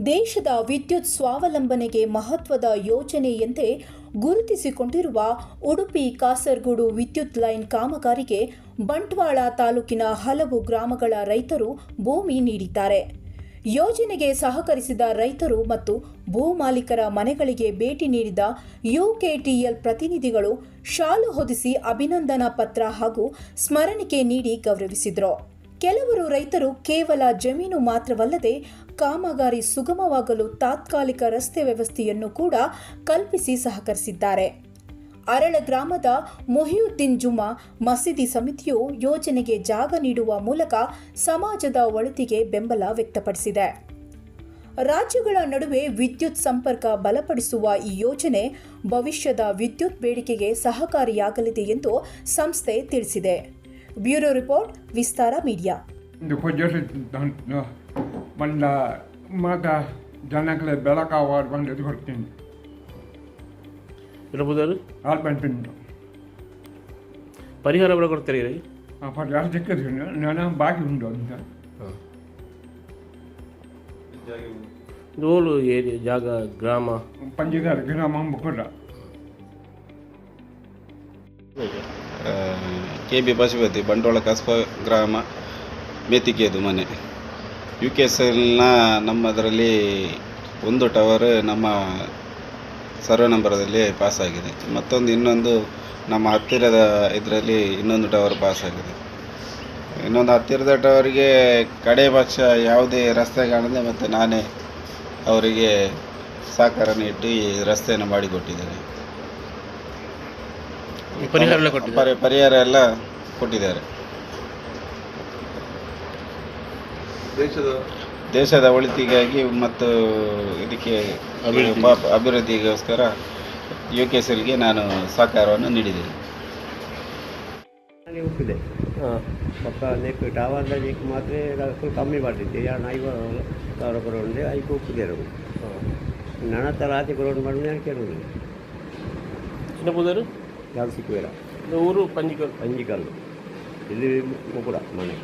ದೇಶದ ವಿದ್ಯುತ್ ಸ್ವಾವಲಂಬನೆಗೆ ಮಹತ್ವದ ಯೋಜನೆಯಂತೆ ಗುರುತಿಸಿಕೊಂಡಿರುವ ಉಡುಪಿ ಕಾಸರಗೋಡು ವಿದ್ಯುತ್ ಲೈನ್ ಕಾಮಗಾರಿಗೆ ಬಂಟ್ವಾಳ ತಾಲೂಕಿನ ಹಲವು ಗ್ರಾಮಗಳ ರೈತರು ಭೂಮಿ ನೀಡಿದ್ದಾರೆ. ಯೋಜನೆಗೆ ಸಹಕರಿಸಿದ ರೈತರು ಮತ್ತು ಭೂ ಮಾಲೀಕರ ಮನೆಗಳಿಗೆ ಭೇಟಿ ನೀಡಿದ ಯುಕೆಟಿಎಲ್ ಪ್ರತಿನಿಧಿಗಳು ಶಾಲು ಹೊದಿಸಿ ಅಭಿನಂದನಾ ಪತ್ರ ಹಾಗೂ ಸ್ಮರಣಿಕೆ ನೀಡಿ ಗೌರವಿಸಿದರು. ಕೆಲವರು ರೈತರು ಕೇವಲ ಜಮೀನು ಮಾತ್ರವಲ್ಲದೆ ಕಾಮಗಾರಿ ಸುಗಮವಾಗಲು ತಾತ್ಕಾಲಿಕ ರಸ್ತೆ ವ್ಯವಸ್ಥೆಯನ್ನು ಕೂಡ ಕಲ್ಪಿಸಿ ಸಹಕರಿಸಿದ್ದಾರೆ. ಅರಳ ಗ್ರಾಮದ ಮೊಹಿಯುದ್ದೀನ್ ಜುಮಾ ಮಸೀದಿ ಸಮಿತಿಯು ಯೋಜನೆಗೆ ಜಾಗ ನೀಡುವ ಮೂಲಕ ಸಮಾಜದ ಒಳಿತಿಗೆ ಬೆಂಬಲ ವ್ಯಕ್ತಪಡಿಸಿದೆ. ರಾಜ್ಯಗಳ ನಡುವೆ ವಿದ್ಯುತ್ ಸಂಪರ್ಕ ಬಲಪಡಿಸುವ ಈ ಯೋಜನೆ ಭವಿಷ್ಯದ ವಿದ್ಯುತ್ ಬೇಡಿಕೆಗೆ ಸಹಕಾರಿಯಾಗಲಿದೆ ಎಂದು ಸಂಸ್ಥೆ ತಿಳಿಸಿದೆ. ಬ್ಯೂರೋ ರಿಪೋರ್ಟ್, ವಿಸ್ತಾರ ಮೀಡಿಯಾ. ಜನಕ್ಕೆ ಬೆಳಕಾವಾರು ಬಂದು ಕೊಡ್ತೀನಿ. ಪರಿಹಾರ ಕೂಡ ಕೊಡ್ತೀರಿ? ಪರಿಹಾರ ಸಿಕ್ಕಿದ್ರಿ ನಾನು ಬಾಕಿ ಉಂಟು ಅಂತ. ಇದು ಏರಿಯಾ ಜಾಗ ಗ್ರಾಮ ಪಂಚದಾರ ಗ್ರಾಮ ಬುಕ್ಕುರ KB ಪಶುಪತಿ ಬಂಟ್ವಾಳ ಕಸ್ಬ ಗ್ರಾಮ ಮೇತಿಕೇದು ಮನೆ. UKSLನ ನಮ್ಮದರಲ್ಲಿ ಒಂದು ಟವರ್ ನಮ್ಮ ಸರ್ವೆ ನಂಬರದಲ್ಲಿ ಪಾಸ್ ಆಗಿದೆ. ಇನ್ನೊಂದು ನಮ್ಮ ಹತ್ತಿರದ ಇದರಲ್ಲಿ ಇನ್ನೊಂದು ಟವರ್ ಪಾಸ್ ಆಗಿದೆ. ಇನ್ನೊಂದು ಹತ್ತಿರದ ಟವರಿಗೆ ಕಡೆ ಪಕ್ಷ ಯಾವುದೇ ರಸ್ತೆ ಕಾಣದೆ ಮತ್ತು ನಾನೇ ಅವರಿಗೆ ಸಹಕಾರ ನೀಡಿ ಈ ರಸ್ತೆಯನ್ನು ಮಾಡಿಕೊಟ್ಟಿದ್ದೇನೆ. ಪರಿಹಾರ ಎಲ್ಲ ಕೊಟ್ಟಿದ್ದಾರೆ. ದೇಶದ ಒಳಿತಿಗಾಗಿ ಮತ್ತು ಇದಕ್ಕೆ ಅಭಿವೃದ್ಧಿಗೋಸ್ಕರ UKSLಗೆ ನಾನು ಸಹಕಾರವನ್ನು ನೀಡಿದ್ದೇನೆ. ಒಪ್ಪಿದೆ ಪಕ್ಕ ನೆಕ್ ಟವರ್ದ ನೆಕ್ ಮಾತ್ರ ಫುಲ್ ಕಮ್ಮಿ ಮಾಡಿದ್ದೆ. 50,000 ಕೊರೋಂಡೆ ಐದು ಒಪ್ಪಿದೆ. ನನ್ನ ಹತ್ರ ರಾತ್ರಿ ಕೊರೋಂಡು ಮಾಡಿ ನಾನು ಕೇಳುವುದಿಲ್ಲ. ಚಿನ್ನಪುದರು ಯಾವುದು ಸಿಕ್ಕುವಿಲ್ಲ. ಊರು ಪಂಜಿಕಲ್ಲು ಇಲ್ಲಿ ಮುಕುಡ ಮನೆ.